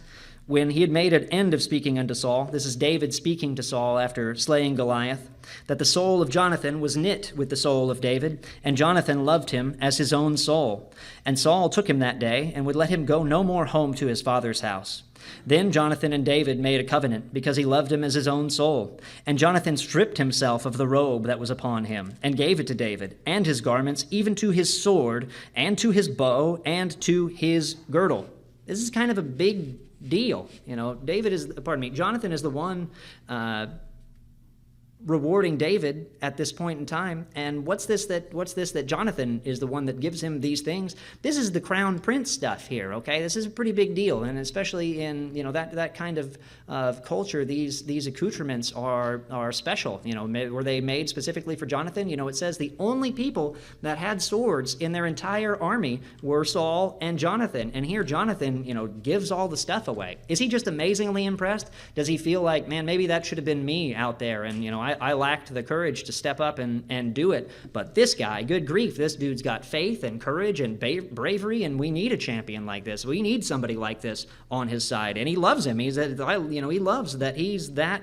when he had made an end of speaking unto Saul, this is David speaking to Saul after slaying Goliath, that the soul of Jonathan was knit with the soul of David, and Jonathan loved him as his own soul. And Saul took him that day, and would let him go no more home to his father's house. Then Jonathan and David made a covenant, because he loved him as his own soul. And Jonathan stripped himself of the robe that was upon him, and gave it to David, and his garments, even to his sword, and to his bow, and to his girdle. This is kind of a big deal. Jonathan is the one rewarding David at this point in time. And what's this that Jonathan is the one that gives him these things? This is the crown prince stuff here, okay? This is a pretty big deal, and especially in that kind of culture, these accoutrements are special. Were they made specifically for Jonathan? It says the only people that had swords in their entire army were Saul and Jonathan, and here Jonathan gives all the stuff away. Is he just amazingly impressed? Does he feel like, man, maybe that should have been me out there, and I lacked the courage to step up and do it. But this guy, good grief, this dude's got faith and courage and bravery, and we need a champion like this. We need somebody like this on his side. And he loves him. He loves that he's that,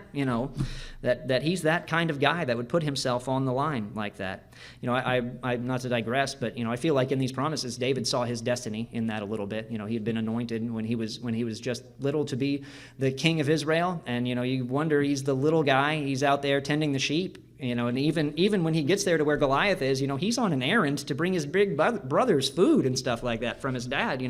that he's that kind of guy that would put himself on the line like that. I not to digress, but I feel like in these promises, David saw his destiny in that a little bit. He had been anointed when he was just little to be the king of Israel, and you wonder, he's the little guy. He's out there tending the sheep. And even when he gets there to where Goliath is, he's on an errand to bring his big brother's food and stuff like that from his dad.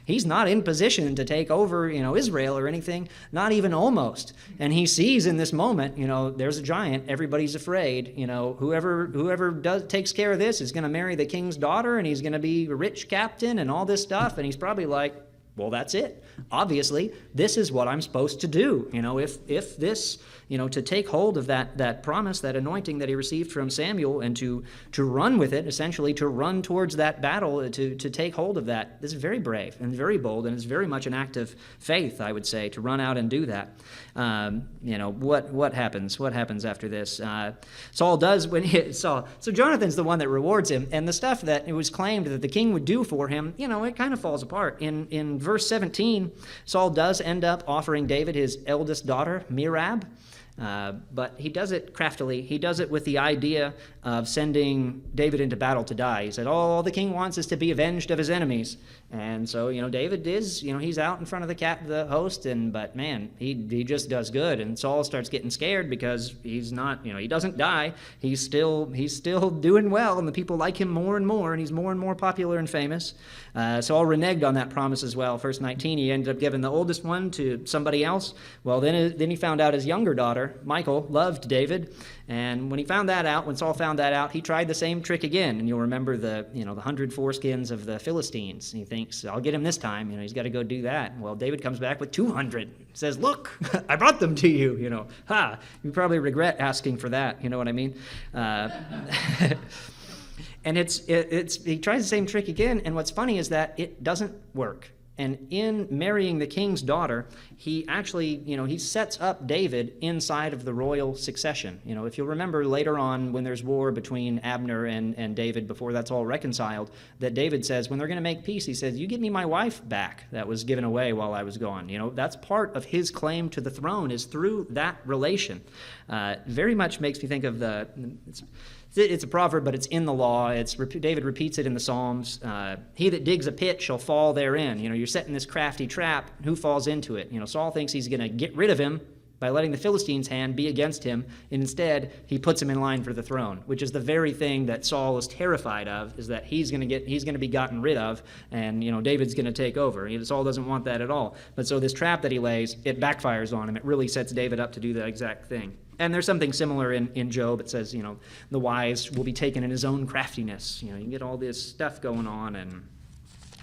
He's not in position to take over, Israel or anything, not even almost. And he sees in this moment, there's a giant, everybody's afraid. Whoever takes care of this is going to marry the king's daughter, and he's going to be a rich captain and all this stuff. And he's probably like, well, that's it. Obviously, this is what I'm supposed to do. If this, to take hold of that promise, that anointing that he received from Samuel, and to run with it, essentially to run towards that battle, to take hold of that. This is very brave and very bold, and it's very much an act of faith, I would say, to run out and do that. What happens? What happens after this? Saul does so Jonathan's the one that rewards him, and the stuff that it was claimed that the king would do for him, it kind of falls apart. In verse 17, Saul does end up offering David his eldest daughter, Merab. But he does it craftily. He does it with the idea of sending David into battle to die. He said, all the king wants is to be avenged of his enemies. And so, David is, he's out in front of the host, but man, he just does good. And Saul starts getting scared because he's not, he doesn't die. He's still doing well, and the people like him more and more, and he's more and more popular and famous. Saul reneged on that promise as well. Verse 19, he ended up giving the oldest one to somebody else. Well, then he found out his younger daughter, Michal, loved David. And when Saul found that out, he tried the same trick again. And you'll remember the 100 foreskins of the Philistines. He thinks, I'll get him this time. He's got to go do that. Well, David comes back with 200. Says, look, I brought them to you. You probably regret asking for that. You know what I mean? And he tries the same trick again. And what's funny is that it doesn't work. And in marrying the king's daughter, he actually, he sets up David inside of the royal succession. If you'll remember later on when there's war between Abner and David before that's all reconciled, that David says, when they're going to make peace, he says, you give me my wife back that was given away while I was gone. That's part of his claim to the throne is through that relation. Very much makes me think of it's a proverb, but it's in the law. David repeats it in the Psalms. He that digs a pit shall fall therein. You're setting this crafty trap. Who falls into it? Saul thinks he's going to get rid of him by letting the Philistines' hand be against him. And instead, he puts him in line for the throne, which is the very thing that Saul is terrified of, is that he's going to be gotten rid of, and David's going to take over. Saul doesn't want that at all. But so this trap that he lays, it backfires on him. It really sets David up to do the exact thing. And there's something similar in Job. It says, the wise will be taken in his own craftiness. You get all this stuff going on, and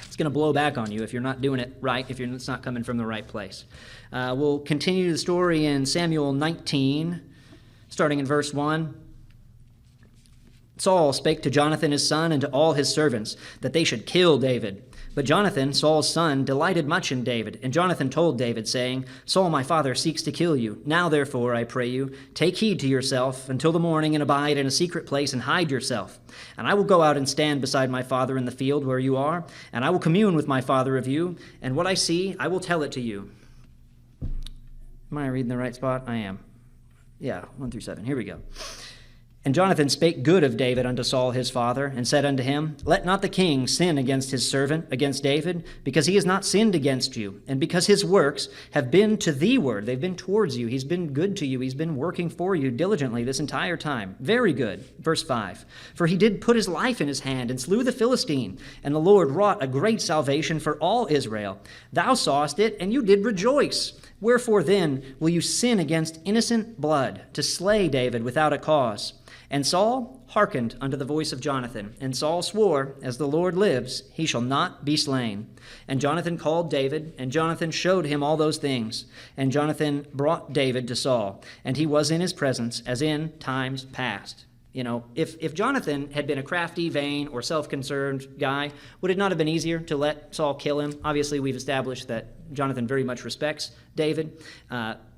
it's going to blow back on you if you're not doing it right, if it's not coming from the right place. We'll continue the story in Samuel 19, starting in verse 1. Saul spake to Jonathan his son and to all his servants that they should kill David. But Jonathan, Saul's son, delighted much in David. And Jonathan told David, saying, Saul my father seeks to kill you. Now therefore, I pray you, take heed to yourself until the morning, and abide in a secret place, and hide yourself. And I will go out and stand beside my father in the field where you are, and I will commune with my father of you, and what I see, I will tell it to you. Am I reading the right spot? I am. Yeah, 1 through 7. Here we go. And Jonathan spake good of David unto Saul his father, and said unto him, Let not the king sin against his servant, against David, because he has not sinned against you, and because his works have been to thee-ward. They've been towards you. He's been good to you. He's been working for you diligently this entire time. Very good. Verse 5. For he did put his life in his hand, and slew the Philistine, and the Lord wrought a great salvation for all Israel. Thou sawest it, and you did rejoice. Wherefore then will you sin against innocent blood, to slay David without a cause? And Saul hearkened unto the voice of Jonathan. And Saul swore, As the Lord lives, he shall not be slain. And Jonathan called David, and Jonathan showed him all those things. And Jonathan brought David to Saul, and he was in his presence, as in times past. If Jonathan had been a crafty, vain, or self-concerned guy, would it not have been easier to let Saul kill him? Obviously, we've established that Jonathan very much respects David.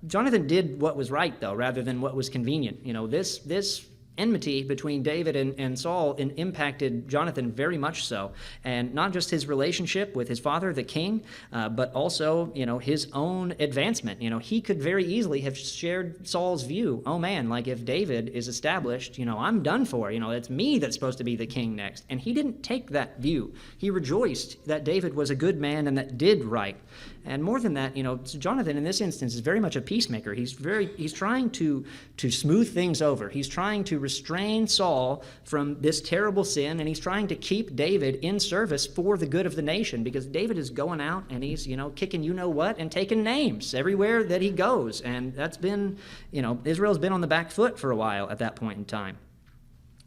Jonathan did what was right, though, rather than what was convenient. This enmity between David and Saul impacted Jonathan very much so. And not just his relationship with his father, the king, but also, his own advancement. He could very easily have shared Saul's view. Oh man, like if David is established, I'm done for. It's me that's supposed to be the king next. And he didn't take that view. He rejoiced that David was a good man and that did right. And more than that, Jonathan in this instance is very much a peacemaker. He's trying to smooth things over. He's trying to restrain Saul from this terrible sin, and he's trying to keep David in service for the good of the nation, because David is going out and he's, kicking you-know-what and taking names everywhere that he goes. And that's been, Israel's been on the back foot for a while at that point in time.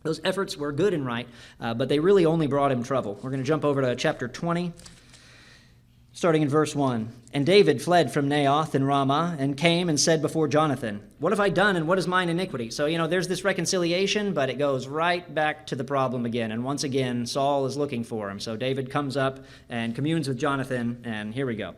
Those efforts were good and right, but they really only brought him trouble. We're going to jump over to chapter 20. Starting in verse 1, And David fled from Naioth in Ramah, and came and said before Jonathan, What have I done, and what is mine iniquity? So, there's this reconciliation, but it goes right back to the problem again. And once again, Saul is looking for him. So David comes up and communes with Jonathan, and here we go.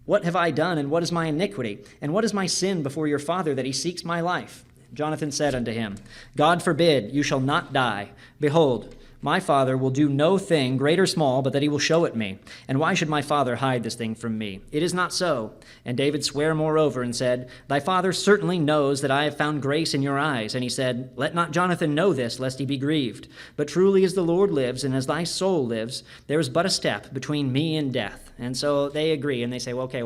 What have I done, and what is my iniquity? And what is my sin before your father, that he seeks my life? Jonathan said unto him, God forbid, you shall not die. Behold, My father will do no thing, great or small, but that he will show it me. And why should my father hide this thing from me? It is not so. And David sware moreover and said, Thy father certainly knows that I have found grace in your eyes. And he said, Let not Jonathan know this, lest he be grieved. But truly as the Lord lives, and as thy soul lives, there is but a step between me and death. And so they agree, and they say, well, okay,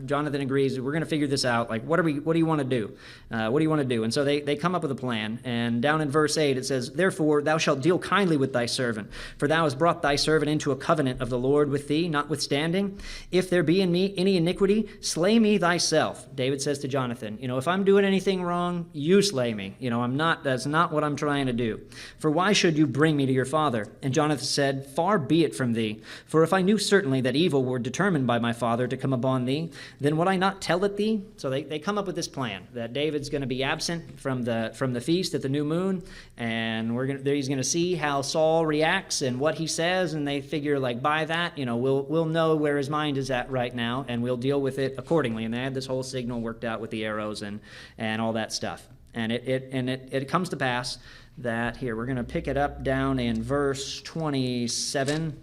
Jonathan agrees, we're going to figure this out. Like, what do you want to do? What do you want to do? And so they come up with a plan. And down in verse 8, it says, Therefore thou shalt deal kindly with thy servant, for thou hast brought thy servant into a covenant of the Lord with thee, notwithstanding. If there be in me any iniquity, slay me thyself. David says to Jonathan, if I'm doing anything wrong, you slay me. That's not what I'm trying to do. For why should you bring me to your father? And Jonathan said, Far be it from thee. For if I knew certainly that evil were determined by my father to come upon thee, then would I not tell it thee? So they come up with this plan that David's going to be absent from the feast at the new moon, and he's going to see how Saul reacts and what he says, and they figure by that, we'll know where his mind is at right now, and we'll deal with it accordingly. And they had this whole signal worked out with the arrows and all that stuff. And it comes to pass that here we're going to pick it up down in verse 27.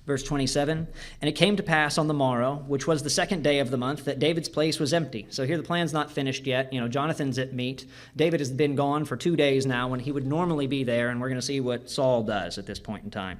Verse 27, and it came to pass on the morrow, which was the second day of the month, that David's place was empty. So here the plan's not finished yet. Jonathan's at meat. David has been gone for 2 days now when he would normally be there, and we're going to see what Saul does at this point in time.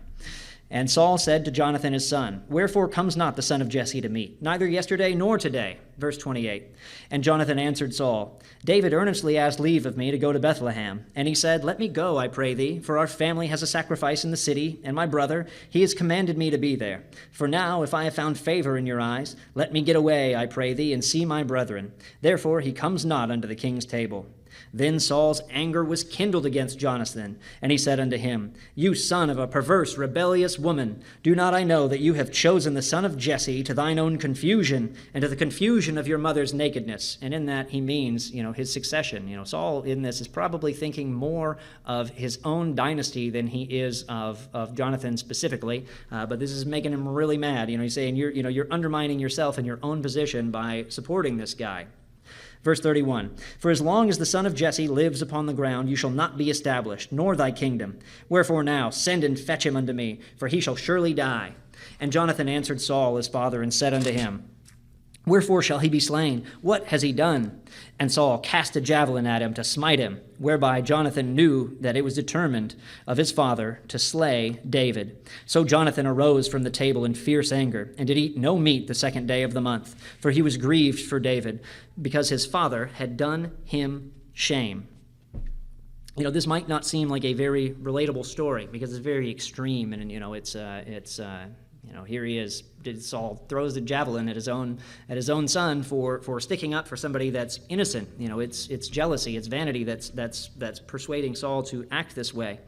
And Saul said to Jonathan his son, Wherefore comes not the son of Jesse to meat, neither yesterday nor today? Verse 28. And Jonathan answered Saul, David earnestly asked leave of me to go to Bethlehem. And he said, Let me go, I pray thee, for our family has a sacrifice in the city, and my brother, he has commanded me to be there. For now, if I have found favor in your eyes, let me get away, I pray thee, and see my brethren. Therefore he comes not unto the king's table. Then Saul's anger was kindled against Jonathan, and he said unto him, You son of a perverse, rebellious woman, do not I know that you have chosen the son of Jesse to thine own confusion, and to the confusion of your mother's nakedness? And in that he means, his succession. Saul in this is probably thinking more of his own dynasty than he is of Jonathan specifically, but this is making him really mad. He's saying, you're undermining yourself and your own position by supporting this guy. Verse 31, For as long as the son of Jesse lives upon the ground, you shall not be established, nor thy kingdom. Wherefore now send and fetch him unto me, for he shall surely die. And Jonathan answered Saul his father, and said unto him, Wherefore shall he be slain? What has he done? And Saul cast a javelin at him to smite him, whereby Jonathan knew that it was determined of his father to slay David. So Jonathan arose from the table in fierce anger, and did eat no meat the second day of the month, for he was grieved for David, because his father had done him shame. This might not seem like a very relatable story, because it's very extreme, and here he is. Saul throws the javelin at his own son for sticking up for somebody that's innocent. It's jealousy, it's vanity that's persuading Saul to act this way.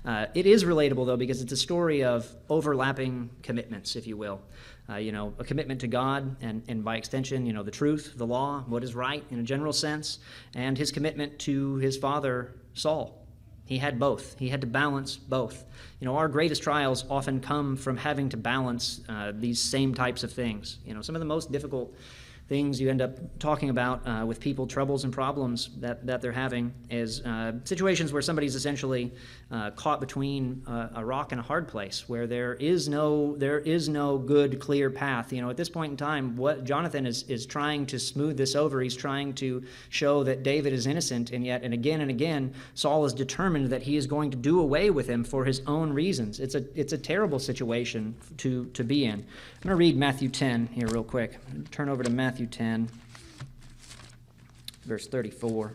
It is relatable though, because it's a story of overlapping commitments, if you will. A commitment to God and by extension, the truth, the law, what is right in a general sense, and his commitment to his father Saul. He had both. He had to balance both. Our greatest trials often come from having to balance these same types of things. Some of the most difficult things you end up talking about with people, troubles and problems that they're having, is situations where somebody's essentially caught between a rock and a hard place, where there is no good, clear path. At this point in time, what Jonathan is trying to smooth this over. He's trying to show that David is innocent, and again, Saul is determined that he is going to do away with him for his own reasons. It's a terrible situation to be in. I'm going to read Matthew 10 here real quick. Turn over to Matthew 10, verse 34.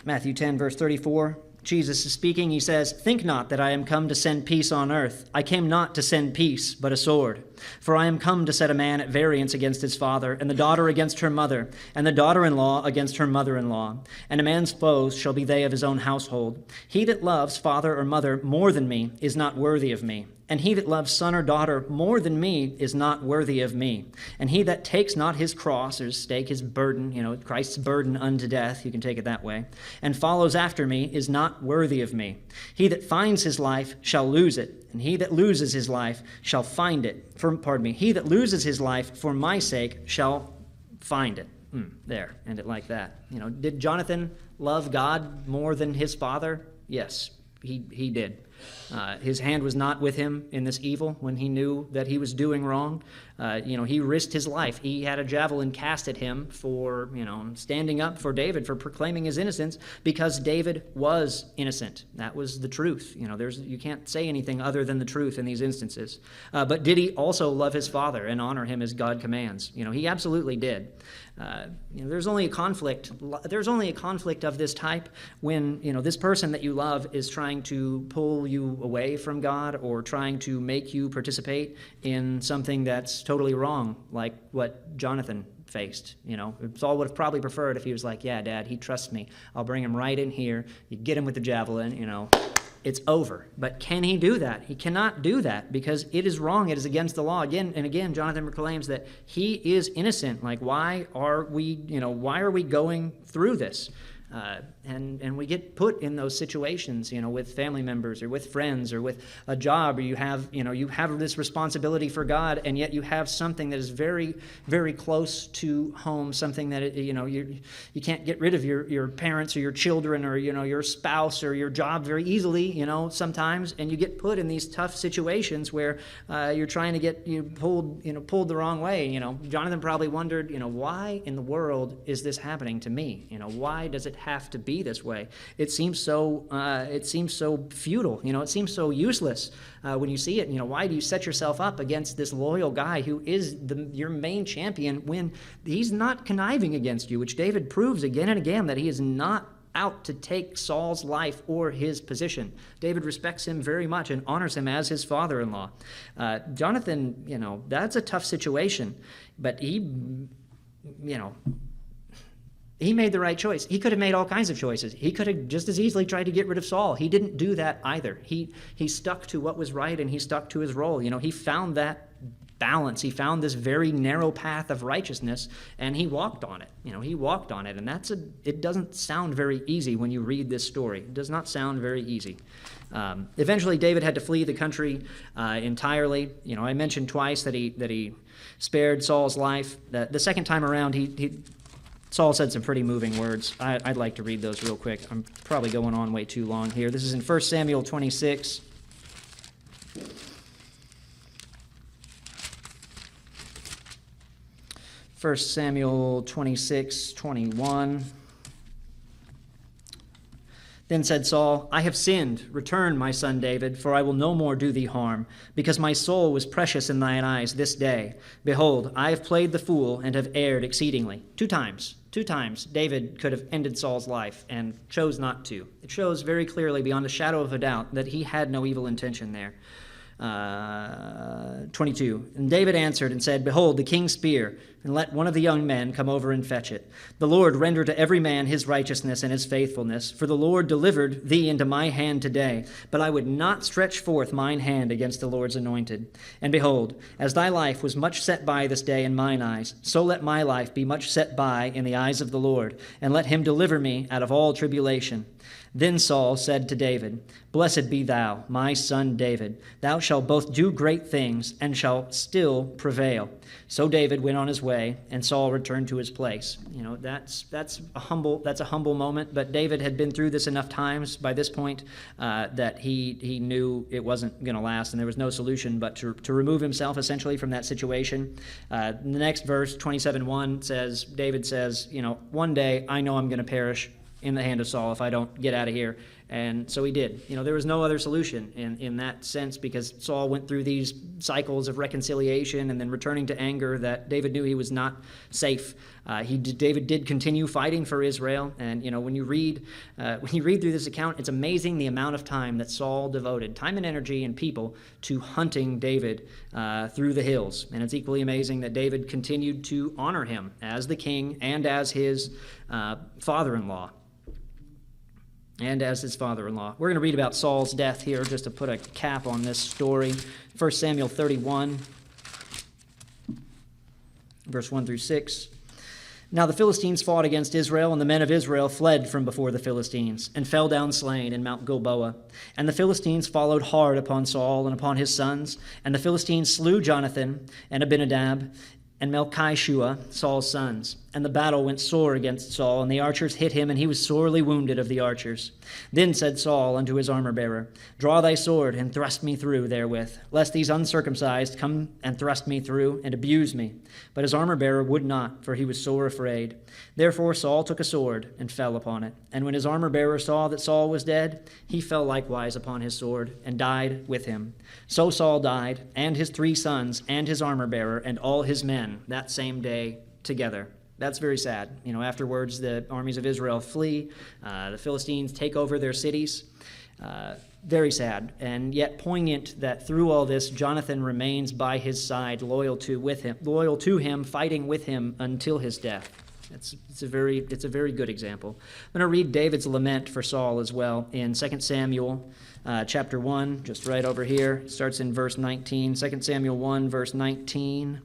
Matthew 10, verse 34. Jesus is speaking. He says, Think not that I am come to send peace on earth. I came not to send peace, but a sword. For I am come to set a man at variance against his father, and the daughter against her mother, and the daughter-in-law against her mother-in-law. And a man's foes shall be they of his own household. He that loves father or mother more than me is not worthy of me. And he that loves son or daughter more than me is not worthy of me. And he that takes not his cross, or his stake, his burden, Christ's burden unto death, you can take it that way, and follows after me is not worthy of me. He that finds his life shall lose it, and he that loses his life shall find it. He that loses his life for my sake shall find it. There, end it like that. Did Jonathan love God more than his father? Yes, he did. His hand was not with him in this evil when he knew that he was doing wrong. He risked his life. He had a javelin cast at him for, standing up for David, for proclaiming his innocence, because David was innocent. That was the truth. You can't say anything other than the truth in these instances. But did he also love his father and honor him as God commands? He absolutely did. There's only a conflict. There's only a conflict of this type when this person that you love is trying to pull you away from God or trying to make you participate in something that's totally wrong, like what Jonathan faced. Saul would have probably preferred if he was like, yeah, Dad, he trusts me. I'll bring him right in here. You get him with the javelin, it's over. But can he do that? He cannot do that because it is wrong. It is against the law. Again and again, Jonathan proclaims that he is innocent. Like, why are we going through this? And we get put in those situations, with family members or with friends or with a job, or you have this responsibility for God, and yet you have something that is very, very close to home, something that, you can't get rid of your parents or your children or, your spouse or your job very easily, sometimes, and you get put in these tough situations where you're trying to get pulled the wrong way. Jonathan probably wondered, why in the world is this happening to me? Why does it have to be this way? It seems so futile. It seems so useless when you see it. Why do you set yourself up against this loyal guy who is your main champion when he's not conniving against you, which David proves again and again that he is not out to take Saul's life or his position. David respects him very much and honors him as his father-in-law. Jonathan, that's a tough situation, but he made the right choice. He could have made all kinds of choices. He could have just as easily tried to get rid of Saul. He didn't do that either. He stuck to what was right, and he stuck to his role. He found that balance. He found this very narrow path of righteousness, and he walked on it. He walked on it, and it doesn't sound very easy when you read this story. It does not sound very easy. Eventually, David had to flee the country entirely. I mentioned twice that he spared Saul's life. The second time around, Saul said some pretty moving words. I'd like to read those real quick. I'm probably going on way too long here. This is in 1 Samuel 26. First Samuel 26:21. Then said Saul, I have sinned. Return, my son David, for I will no more do thee harm, because my soul was precious in thine eyes this day. Behold, I have played the fool and have erred exceedingly. Two times David could have ended Saul's life and chose not to. It shows very clearly beyond a shadow of a doubt that he had no evil intention there. 22. And David answered and said, Behold, the king's spear, and let one of the young men come over and fetch it. The Lord render to every man his righteousness and his faithfulness, for the Lord delivered thee into my hand today. But I would not stretch forth mine hand against the Lord's anointed. And behold, as thy life was much set by this day in mine eyes, so let my life be much set by in the eyes of the Lord, and let him deliver me out of all tribulation. Then Saul said to David, Blessed be thou, my son David. Thou shalt both do great things, and shalt still prevail. So David went on his way, and Saul returned to his place. That's a humble moment. But David had been through this enough times by this point that he knew it wasn't going to last, and there was no solution but to remove himself essentially from that situation. The next verse, 27:1 says, David says, one day I know I'm going to perish in the hand of Saul if I don't get out of here. And so he did. There was no other solution in that sense, because Saul went through these cycles of reconciliation and then returning to anger that David knew he was not safe. David did continue fighting for Israel. And, when you read through this account, it's amazing the amount of time that Saul devoted, time and energy and people, to hunting David through the hills. And it's equally amazing that David continued to honor him as the king and as his father-in-law. and as his father-in-law. We're going to read about Saul's death here just to put a cap on this story. 1 Samuel 31, verse 1 through 6. Now the Philistines fought against Israel, and the men of Israel fled from before the Philistines, and fell down slain in Mount Gilboa. And the Philistines followed hard upon Saul and upon his sons, and the Philistines slew Jonathan and Abinadab and Melchishua, Saul's sons. And the battle went sore against Saul, and the archers hit him, and he was sorely wounded of the archers. Then said Saul unto his armor-bearer, Draw thy sword, and thrust me through therewith, lest these uncircumcised come and thrust me through, and abuse me. But his armor-bearer would not, for he was sore afraid. Therefore Saul took a sword, and fell upon it. And when his armor-bearer saw that Saul was dead, he fell likewise upon his sword, and died with him. So Saul died, and his 3 sons, and his armor-bearer, and all his men, that same day together. That's very sad. Afterwards, the armies of Israel flee. The Philistines take over their cities. Very sad, and yet poignant that through all this, Jonathan remains by his side, loyal to him, fighting with him until his death. It's a very good example. I'm going to read David's lament for Saul as well in 2 Samuel chapter 1, just right over here. It starts in verse 19. 2 Samuel 1, verse 19.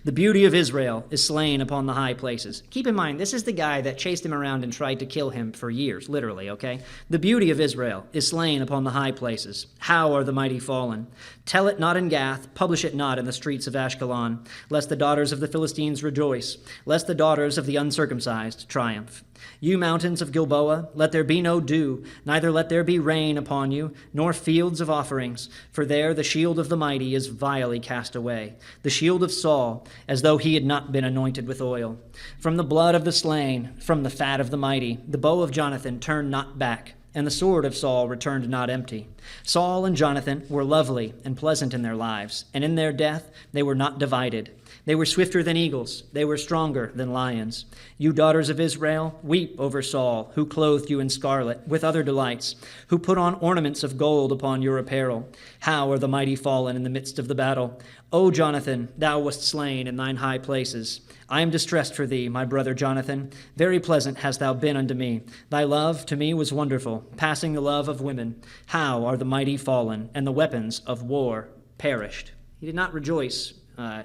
The beauty of Israel is slain upon the high places. Keep in mind, this is the guy that chased him around and tried to kill him for years, literally, okay? The beauty of Israel is slain upon the high places. How are the mighty fallen? Tell it not in Gath, publish it not in the streets of Ashkelon, lest the daughters of the Philistines rejoice, lest the daughters of the uncircumcised triumph. You mountains of Gilboa, let there be no dew, neither let there be rain upon you, nor fields of offerings, for there the shield of the mighty is vilely cast away, the shield of Saul, as though he had not been anointed with oil. From the blood of the slain, from the fat of the mighty, the bow of Jonathan turned not back, and the sword of Saul returned not empty. Saul and Jonathan were lovely and pleasant in their lives, and in their death they were not divided. They were swifter than eagles. They were stronger than lions. You daughters of Israel, weep over Saul, who clothed you in scarlet, with other delights, who put on ornaments of gold upon your apparel. How are the mighty fallen in the midst of the battle? O Jonathan, thou wast slain in thine high places. I am distressed for thee, my brother Jonathan. Very pleasant hast thou been unto me. Thy love to me was wonderful, passing the love of women. How are the mighty fallen, and the weapons of war perished? He did not rejoice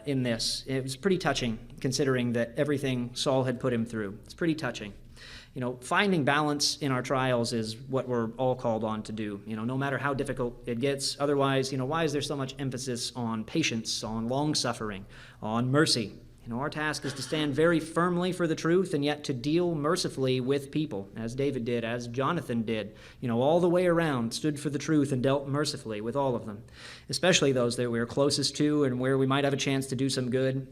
in this. It was pretty touching, considering that everything Saul had put him through. It's pretty touching. Finding balance in our trials is what we're all called on to do, no matter how difficult it gets. Otherwise, why is there so much emphasis on patience, on long-suffering, on mercy? Our task is to stand very firmly for the truth and yet to deal mercifully with people, as David did, as Jonathan did. All the way around, stood for the truth and dealt mercifully with all of them, especially those that we are closest to and where we might have a chance to do some good.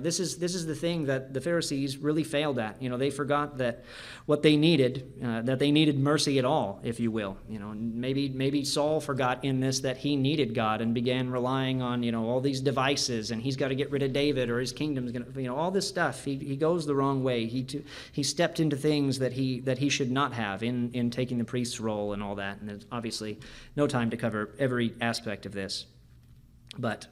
This is the thing that the Pharisees really failed at. They forgot that what they needed, that they needed mercy at all, if you will. Maybe Saul forgot in this that he needed God and began relying on, all these devices, and he's got to get rid of David or his kingdom's going to, all this stuff. He goes the wrong way. He stepped into things that he should not have in taking the priest's role and all that. And there's obviously no time to cover every aspect of this. But,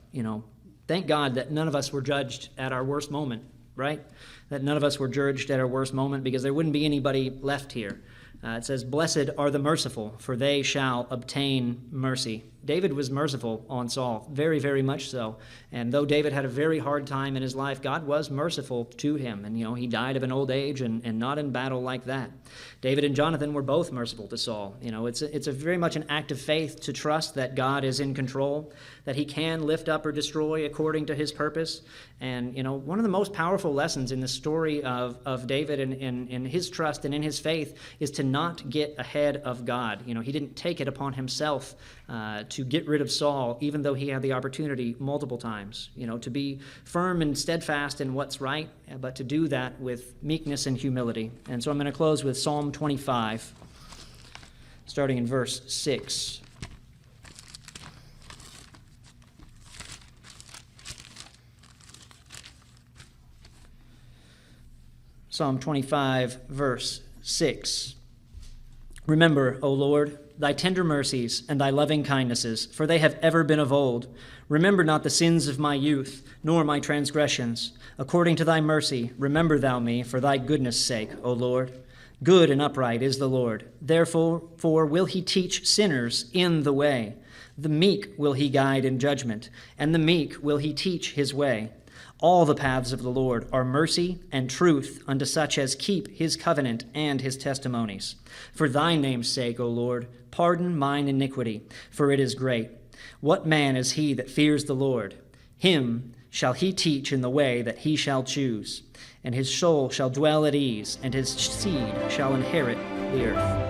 thank God that none of us were judged at our worst moment, right? That none of us were judged at our worst moment, because there wouldn't be anybody left here. It says, blessed are the merciful, for they shall obtain mercy. David was merciful on Saul, very, very much so. And though David had a very hard time in his life, God was merciful to him. And, he died of an old age and not in battle like that. David and Jonathan were both merciful to Saul. It's a very much an act of faith to trust that God is in control, that he can lift up or destroy according to his purpose. And, one of the most powerful lessons in the story of David and in his trust and in his faith is to not get ahead of God. He didn't take it upon himself to get rid of Saul, even though he had the opportunity multiple times, to be firm and steadfast in what's right, but to do that with meekness and humility. And so I'm going to close with Psalm 25, starting in verse 6. Psalm 25, verse 6. Remember, O Lord, thy tender mercies and thy loving kindnesses, for they have ever been of old. Remember not the sins of my youth, nor my transgressions. According to thy mercy, remember thou me for thy goodness' sake, O Lord. Good and upright is the Lord. Therefore will he teach sinners in the way. The meek will he guide in judgment, and the meek will he teach his way. All the paths of the Lord are mercy and truth unto such as keep his covenant and his testimonies. For thy name's sake, O Lord, pardon mine iniquity, for it is great. What man is he that fears the Lord? Him shall he teach in the way that he shall choose. And his soul shall dwell at ease, and his seed shall inherit the earth.